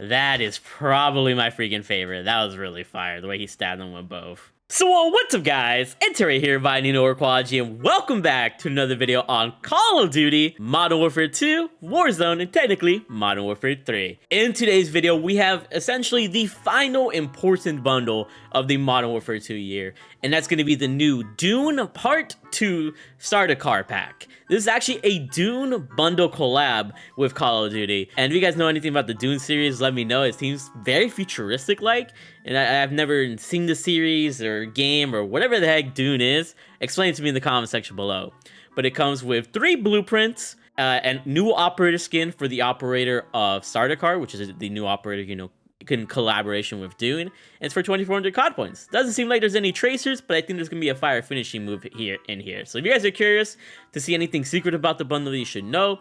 That is probably my freaking favorite. That was really fire, the way he stabbed them with both. So what's up guys, it's Terry here by Annihilator Tempus Razorback, and welcome back to another video on Call of Duty, Modern Warfare 2, Warzone, and technically Modern Warfare 3. In today's video, we have essentially the final important bundle of the Modern Warfare 2 year, and that's going to be the new DUNE Part 2 SARDAUKAR pack. This is actually a DUNE bundle collab with Call of Duty, and if you guys know anything about the DUNE series, let me know. It seems very futuristic-like, and I've never seen the series or game or whatever the heck DUNE is. Explain it to me in the comment section below. But it comes with 3 blueprints, and new operator skin for the operator of SARDAUKAR, which is the new operator, you know, in collaboration with DUNE, and it's for 2,400 COD points. Doesn't seem like there's any tracers, but I think there's gonna be a fire finishing move here. So if you guys are curious to see anything secret about the bundle that you should know,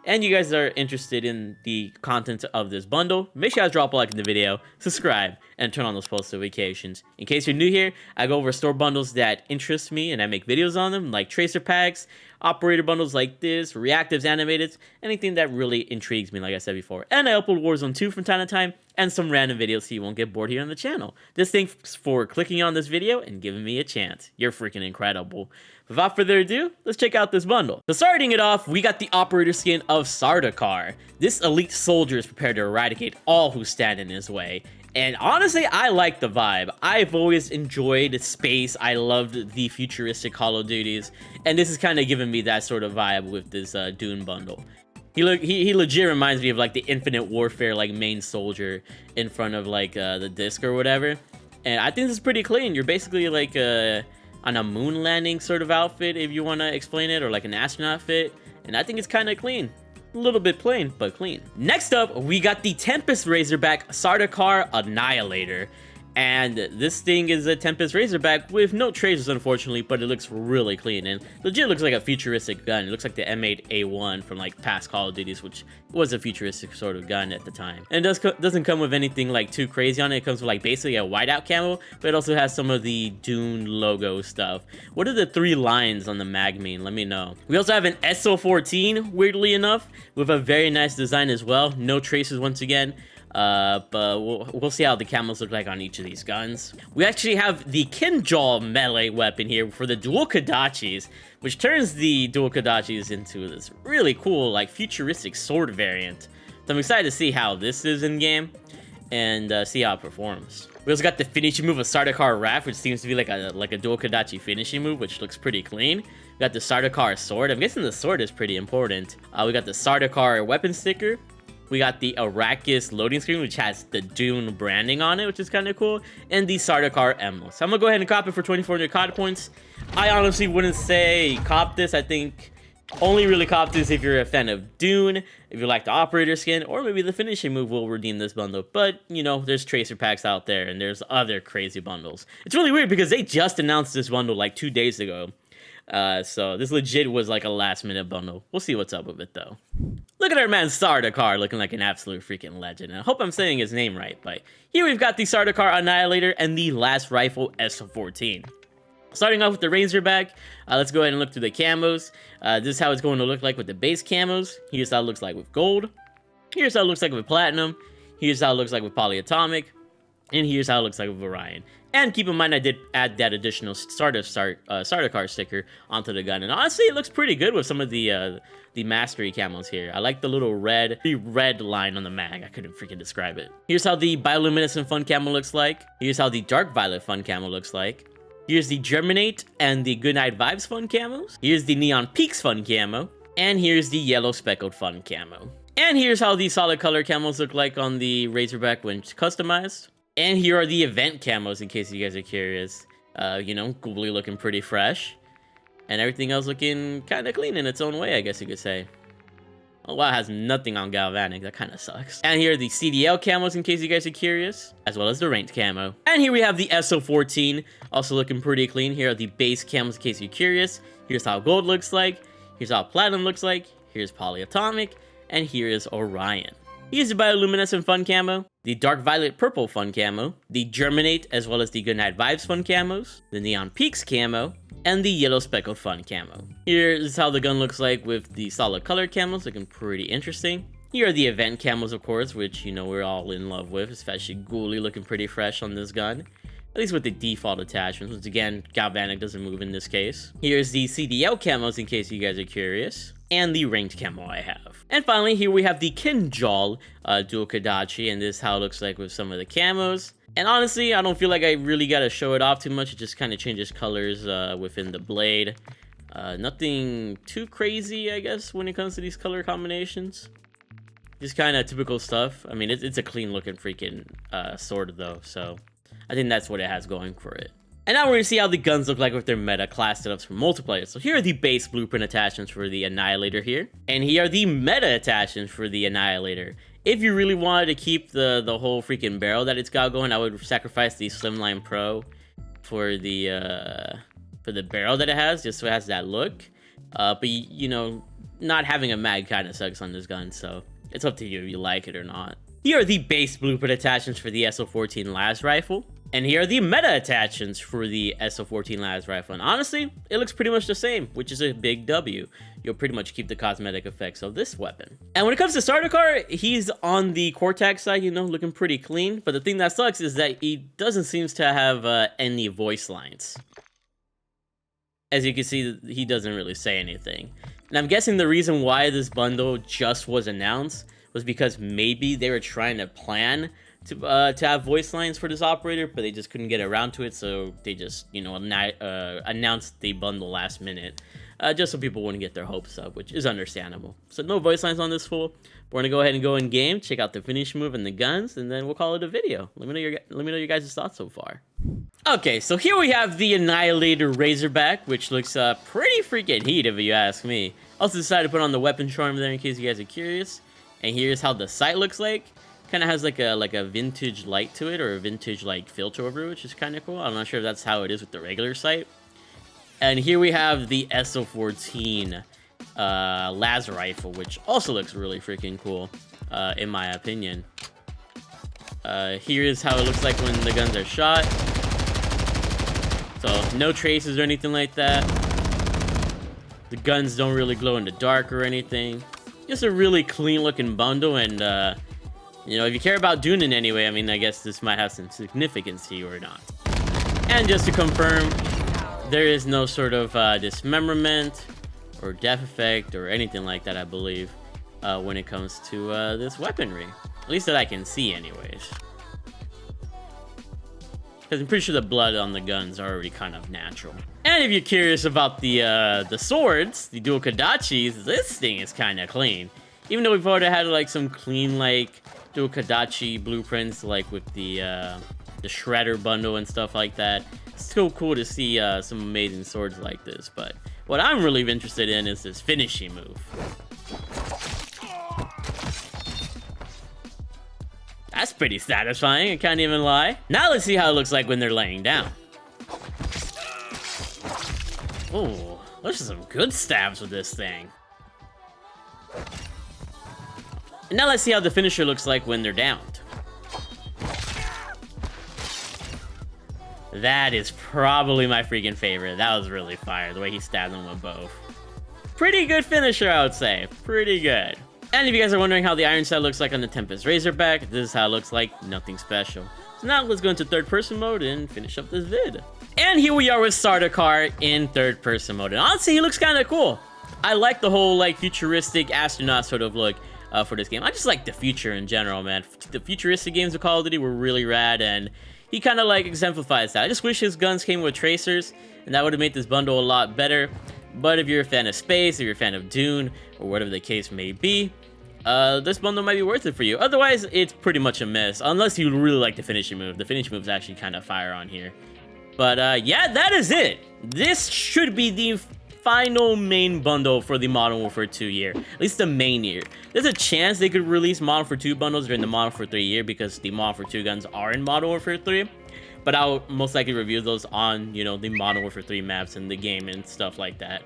and you guys are interested in the content of this bundle, make sure you guys drop a like in the video, subscribe, and turn on those post notifications. In case you're new here, I go over store bundles that interest me, and I make videos on them, like tracer packs, operator bundles like this, reactives, animated, anything that really intrigues me, like I said before. And I upload Warzone 2 from time to time, and some random videos so you won't get bored here on the channel. Just thanks for clicking on this video and giving me a chance. You're freaking incredible. Without further ado, let's check out this bundle. So starting it off, we got the operator skin of SARDAUKAR. This elite soldier is prepared to eradicate all who stand in his way. And honestly, I like the vibe. I've always enjoyed space. I loved the futuristic Call of Duties, and this is kind of giving me that sort of vibe with this DUNE bundle. He legit reminds me of like the Infinite Warfare like main soldier in front of like the disc or whatever. And I think this is pretty clean. You're basically like on a moon landing sort of outfit, if you want to explain it, or like an astronaut fit. And I think it's kind of clean. A little bit plain, but clean. Next up, we got the Tempus Razorback SARDAUKAR Annihilator. And this thing is a Tempus Razorback with no tracers, unfortunately, but it looks really clean. And legit looks like a futuristic gun. It looks like the M8A1 from like past Call of Duties, which was a futuristic sort of gun at the time. And it doesn't come with anything like too crazy on it. It comes with like basically a whiteout camo, but it also has some of the DUNE logo stuff. What are the 3 lines on the mag mean? Let me know. We also have an SO14, weirdly enough, with a very nice design as well. No tracers once again. But we'll see how the camos look like on each of these guns. We actually have the Kinjal melee weapon here for the dual Kodachis, which turns the dual Kodachis into this really cool, like, futuristic sword variant. So I'm excited to see how this is in game, and see how it performs. We also got the finishing move of SARDAUKAR Raft, which seems to be like a dual Kodachi finishing move, which looks pretty clean. We got the SARDAUKAR sword. I'm guessing the sword is pretty important. We got the SARDAUKAR weapon sticker. We got the Arrakis loading screen, which has the DUNE branding on it, which is kind of cool, and the SARDAUKAR emblem. So I'm gonna go ahead and cop it for 2,400 COD points. I honestly wouldn't say cop this. I think only really cop this if you're a fan of DUNE, if you like the operator skin, or maybe the finishing move will redeem this bundle. But, you know, there's tracer packs out there, and there's other crazy bundles. It's really weird because they just announced this bundle like 2 days ago. So this legit was like a last minute bundle. We'll see what's up with it though. Look at our man SARDAUKAR looking like an absolute freaking legend. And I hope I'm saying his name right, but here we've got the SARDAUKAR Annihilator and the last rifle SO14. Starting off with the Razorback, let's go ahead and look through the camos. This is how it's going to look like with the base camos. Here's how it looks like with gold. Here's how it looks like with platinum. Here's how it looks like with polyatomic. And here's how it looks like with Orion. And keep in mind, I did add that additional SARDAUKAR sticker onto the gun. And honestly, it looks pretty good with some of the mastery camos here. I like the little red line on the mag. I couldn't freaking describe it. Here's how the bioluminescent fun camo looks like. Here's how the dark violet fun camo looks like. Here's the Germinate and the Goodnight Vibes fun camos. Here's the Neon Peaks fun camo. And here's the Yellow Speckled fun camo. And here's how the solid color camos look like on the Razorback when customized. And here are the event camos, in case you guys are curious. You know, Googly looking pretty fresh. And everything else looking kind of clean in its own way, I guess you could say. Oh wow, it has nothing on Galvanic. That kind of sucks. And here are the CDL camos, in case you guys are curious. As well as the ranked camo. And here we have the SO14, also looking pretty clean. Here are the base camos, in case you're curious. Here's how gold looks like. Here's how platinum looks like. Here's polyatomic. And here is Orion. Here's the bioluminescent fun camo, the dark violet purple fun camo, the Germinate as well as the Goodnight Vibes fun camos, the Neon Peaks camo, and the Yellow Speckled fun camo. Here is how the gun looks like with the solid color camos, looking pretty interesting. Here are the event camos, of course, which, you know, we're all in love with, especially Ghoulie looking pretty fresh on this gun. At least with the default attachments, which again, Galvanic doesn't move in this case. Here's the CDL camos in case you guys are curious, and the ranked camo I have. And finally, here we have the Kinjal dual Kodachi, and this is how it looks like with some of the camos. And honestly, I don't feel like I really gotta show it off too much. It just kind of changes colors within the blade. Nothing too crazy, I guess, when it comes to these color combinations. Just kind of typical stuff. I mean, it's a clean looking freaking sword though, so I think that's what it has going for it. And now we're gonna see how the guns look like with their meta class setups for multiplayer. So here are the base blueprint attachments for the Annihilator here, and here are the meta attachments for the Annihilator. If you really wanted to keep the whole freaking barrel that it's got going, I would sacrifice the Slimline Pro for the barrel that it has, just so it has that look. But you know, not having a mag kind of sucks on this gun, so it's up to you if you like it or not. Here are the base blueprint attachments for the SO14 Las Rifle. And here are the meta attachments for the SO14 Las Rifle. And honestly, it looks pretty much the same, which is a big W. You'll pretty much keep the cosmetic effects of this weapon. And when it comes to SARDAUKAR, he's on the Cortex side, you know, looking pretty clean. But the thing that sucks is that he doesn't seem to have any voice lines. As you can see, he doesn't really say anything. And I'm guessing the reason why this bundle just was announced was because maybe they were trying to plan to have voice lines for this operator, but they just couldn't get around to it, so they just, you know, announced the bundle last minute, just so people wouldn't get their hopes up, which is understandable. So no voice lines on this fool. We're gonna go ahead and go in game, check out the finish move and the guns, and then we'll call it a video. Let me know your guys' thoughts so far. Okay, so here we have the Annihilator Razorback, which looks pretty freaking heat if you ask me. Also decided to put on the weapon charm there in case you guys are curious. And here's how the sight looks like. Kind of has like a vintage light to it, or a vintage like filter over it, which is kind of cool. I'm not sure if that's how it is with the regular sight. And here we have the SO14 Las Rifle, which also looks really freaking cool, in my opinion. Here is how it looks like when the guns are shot. So no traces or anything like that. The guns don't really glow in the dark or anything. Just a really clean looking bundle, and you know, if you care about DUNE in any way, I mean, I guess this might have some significance to you or not. And just to confirm, there is no sort of dismemberment or death effect or anything like that, I believe, when it comes to this weaponry. At least that I can see anyways. Because I'm pretty sure the blood on the guns are already kind of natural. And if you're curious about the swords, the dual Kodachis, this thing is kind of clean. Even though we've already had like some clean like dual Kodachi blueprints, like with the Shredder bundle and stuff like that, it's still cool to see some amazing swords like this. But what I'm really interested in is this finishing move. That's pretty satisfying, I can't even lie. Now let's see how it looks like when they're laying down. Oh, those are some good stabs with this thing. And now let's see how the finisher looks like when they're downed. That is probably my freaking favorite. That was really fire, the way he stabbed them with both. Pretty good finisher, I would say. Pretty good. And if you guys are wondering how the iron sight looks like on the Tempus Razorback, this is how it looks like, nothing special. So now let's go into third person mode and finish up this vid. And here we are with SARDAUKAR in third person mode. And honestly, he looks kind of cool. I like the whole like futuristic astronaut sort of look for this game. I just like the future in general, man. The futuristic games of Call of Duty were really rad, and he kind of like exemplifies that. I just wish his guns came with tracers, and that would have made this bundle a lot better. But if you're a fan of space, if you're a fan of DUNE, or whatever the case may be, this bundle might be worth it for you. Otherwise, it's pretty much a miss, unless you really like the finishing move. The finishing move is actually kind of fire on here. But yeah, that is it. This should be the final main bundle for the Modern Warfare 2 year, at least the main year. There's a chance they could release Modern Warfare 2 bundles during the Modern Warfare 3 year, because the Modern Warfare 2 guns are in Modern Warfare 3. But I'll most likely review those on, you know, the Modern Warfare 3 maps and the game and stuff like that.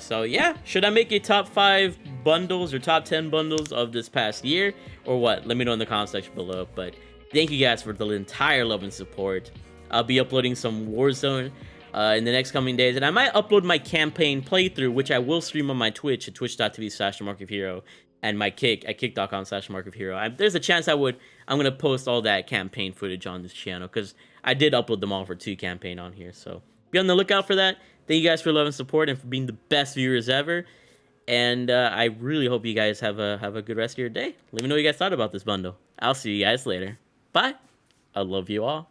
So yeah, should I make a top 5 bundles or top 10 bundles of this past year, or what? Let me know in the comment section below. But thank you guys for the entire love and support. I'll be uploading some Warzone in the next coming days, and I might upload my campaign playthrough, which I will stream on my Twitch at twitch.tv/markofhero, and my Kick at kick.com/markofhero. There's a chance I'm gonna post all that campaign footage on this channel, because I did upload them all for 2 campaign on here, so be on the lookout for that. Thank you guys for love and support and for being the best viewers ever. And I really hope you guys have a good rest of your day. Let me know what you guys thought about this bundle. I'll see you guys later. Bye. I love you all.